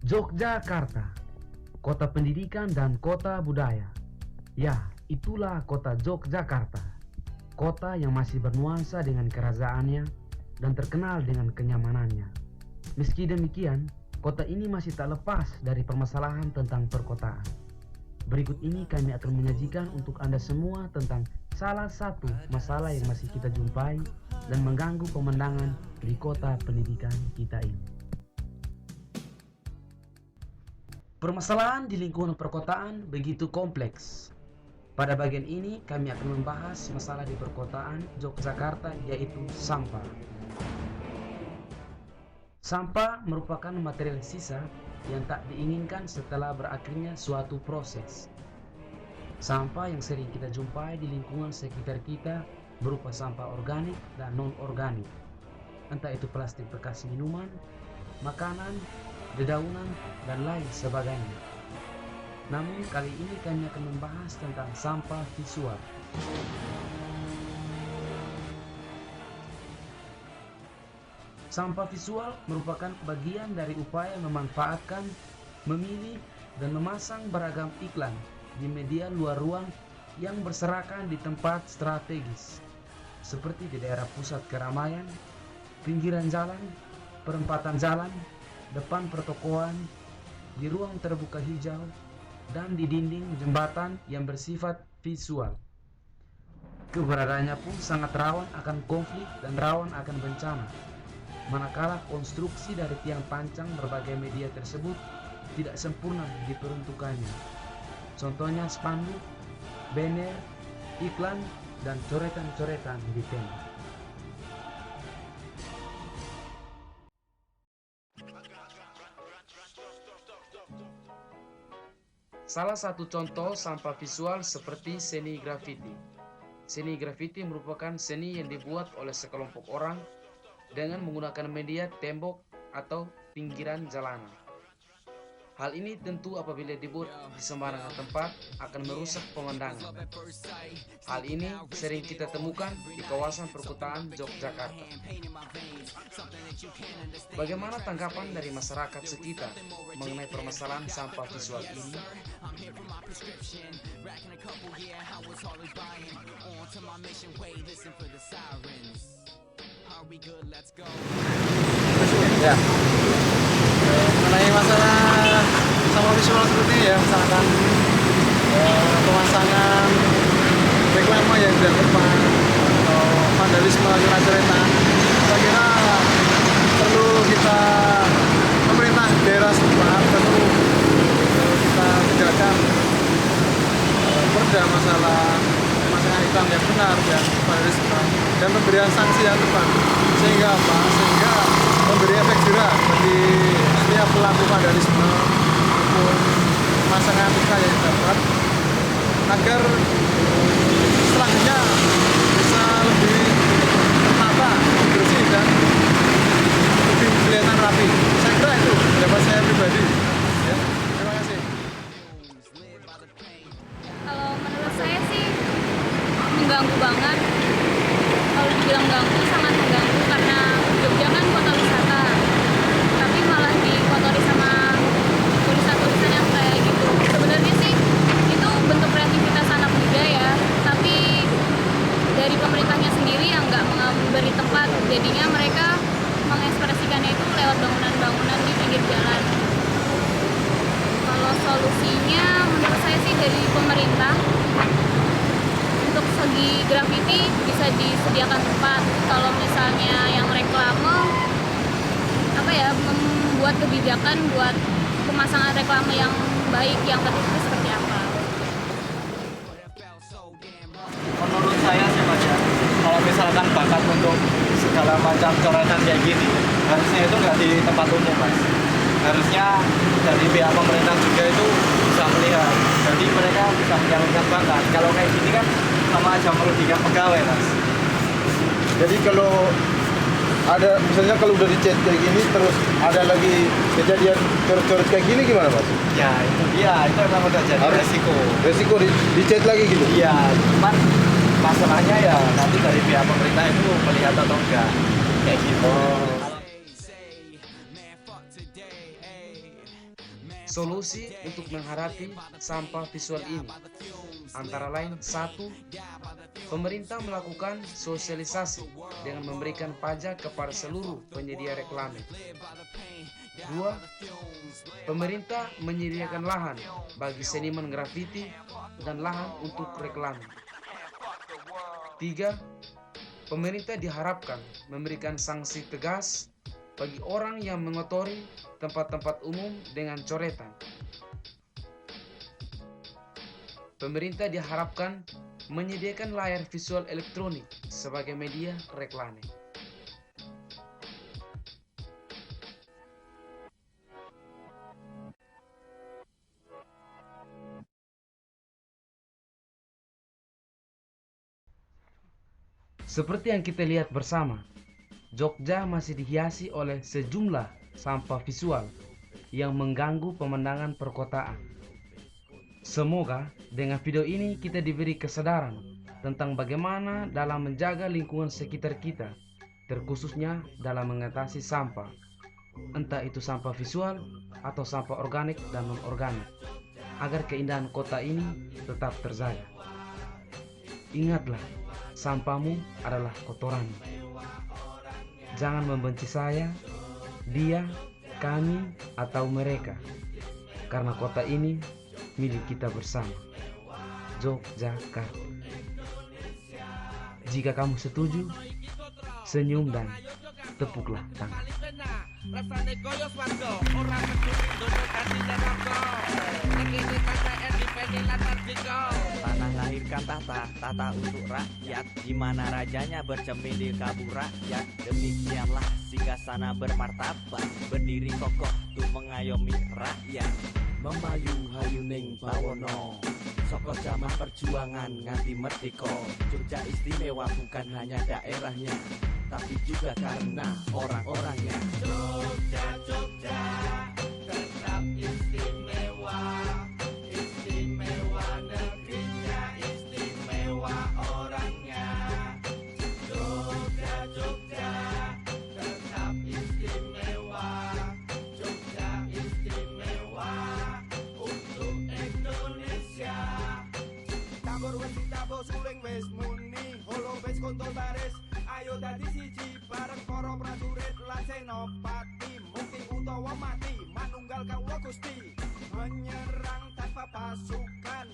Yogyakarta, kota pendidikan dan kota budaya. Ya, itulah kota Yogyakarta. Kota yang masih bernuansa dengan kerajaannya dan terkenal dengan kenyamanannya. Meski demikian, kota ini masih tak lepas dari permasalahan tentang perkotaan. Berikut ini kami akan menyajikan untuk Anda semua tentang salah satu masalah yang masih kita jumpai dan mengganggu pemandangan di kota pendidikan kita ini. Permasalahan di lingkungan perkotaan begitu kompleks. Pada bagian ini kami akan membahas masalah di perkotaan Yogyakarta, yaitu sampah. Sampah merupakan material sisa yang tak diinginkan setelah berakhirnya suatu proses. Sampah yang sering kita jumpai di lingkungan sekitar kita berupa sampah organik dan non-organik. Entah itu plastik bekas minuman, makanan, dedaunan, dan lain sebagainya. Namun kali ini kami akan membahas tentang sampah visual. Sampah visual merupakan bagian dari upaya memanfaatkan, memilih, dan memasang beragam iklan di media luar ruang yang berserakan di tempat strategis, seperti di daerah pusat keramaian, pinggiran jalan, perempatan jalan, depan pertokoan, di ruang terbuka hijau, dan di dinding jembatan yang bersifat visual. Keberadaannya pun sangat rawan akan konflik dan rawan akan bencana, manakala konstruksi dari tiang pancang berbagai media tersebut tidak sempurna diperuntukannya. Contohnya spanduk, banner, iklan, dan coretan-coretan di tembok. Salah satu contoh sampah visual seperti seni grafiti. Seni grafiti merupakan seni yang dibuat oleh sekelompok orang dengan menggunakan media tembok atau pinggiran jalanan. Hal ini tentu apabila dibuat di sembarangan tempat akan merusak pemandangan. Hal ini sering kita temukan di kawasan perkotaan Yogyakarta. Bagaimana tanggapan dari masyarakat sekitar mengenai permasalahan sampah visual ini? Ya, mengenai masalah sampah visual seperti ini ya, misalkan pemasangan reklame yang tidak tepat atau vandalisme coret-coretan, saya kira perlu kita pemerintah daerah setempat perlu kita tegakkan perda masalah pemasangan iklan yang benar dan vandalisme dan pemberian sanksi yang tepat, sehingga apa? Sehingga memberi efek jerak bagi setiap pelaku vandalisme maupun pemasangan iklan yang dapat, agar selanjutnya bisa lebih tertata, bersih dan lebih kelihatan rapi. Saya kira itu pendapat saya pribadi. Ya, terima kasih. Kalau menurut saya sih mengganggu banget. Kalau dibilang ganggu, sangat mengganggu karena Jogja kan kota wisata, tapi malah dikotori sama tulisan-tulisan yang kayak gitu. Sebenarnya sih itu bentuk kreativitas anak muda ya, tapi dari pemerintahnya sendiri yang nggak memberi tempat, jadinya mereka mengekspresikannya itu lewat bangunan-bangunan di pinggir jalan. Kalau solusinya menurut saya sih dari pemerintah, untuk segi grafiti bisa disediakan tempat. Kalau misalnya yang reklame, membuat kebijakan buat pemasangan reklame yang baik, yang tertulis seperti apa. Menurut saya sih Mas ya, kalau misalkan bakat untuk segala macam coretan kayak gini, harusnya itu nggak di tempat umum Mas. Harusnya dari pihak pemerintah juga itu bisa melihat, jadi mereka bisa menyalurkan bakat. Kalau kayak gini kan sama aja merugikan pegawai Mas. Jadi kalau ada misalnya kalau udah dicat kayak gini terus ada lagi kejadian coret-coret kayak gini gimana Mas? Ya itu dia, itu memang udah jadi resiko dicat lagi gitu? Iya, cuman masalahnya ya nanti dari pihak pemerintah itu melihat atau enggak kayak gitu. Solusi untuk menghadapi sampah visual ini antara lain: 1. Pemerintah melakukan sosialisasi dengan memberikan pajak kepada seluruh penyedia reklame. 2. Pemerintah menyediakan lahan bagi seniman grafiti dan lahan untuk reklame. 3. Pemerintah diharapkan memberikan sanksi tegas bagi orang yang mengotori tempat-tempat umum dengan coretan. Pemerintah diharapkan menyediakan layar visual elektronik sebagai media reklame. Seperti yang kita lihat bersama, Jogja masih dihiasi oleh sejumlah sampah visual yang mengganggu pemandangan perkotaan. Semoga dengan video ini kita diberi kesadaran tentang bagaimana dalam menjaga lingkungan sekitar kita, terkhususnya dalam mengatasi sampah, entah itu sampah visual atau sampah organik dan non-organik, agar keindahan kota ini tetap terjaga. Ingatlah, sampahmu adalah kotoranmu. Jangan membenci saya, dia, kami, atau mereka, karena kota ini milik kita bersama. Yogyakarta. Jika kamu setuju, senyum dan tepuklah tangan. Tanah lahirkan tata untuk rakyat, di mana rajanya bercermin di kabur rakyat. Demikianlah singgasana bermartabat, berdiri kokoh untuk mengayomi rakyat. Memayu hayuning bawono, soko zaman perjuangan nganti merdeka. Jogja istimewa bukan hanya daerahnya, tapi juga karena orang-orangnya. Jogja, Jogja, tetap istimewa. Istimewa negerinya, istimewa orangnya. Jogja, Jogja, tetap istimewa. Jogja istimewa untuk Indonesia. Tabur wis tabur suling wis muni, holo wis kontol baris. Ayo dadi siji bareng para prajurit lan senopati, mukti utawa mati manunggal kawula Gusti. Menyerang tanpa pasukan,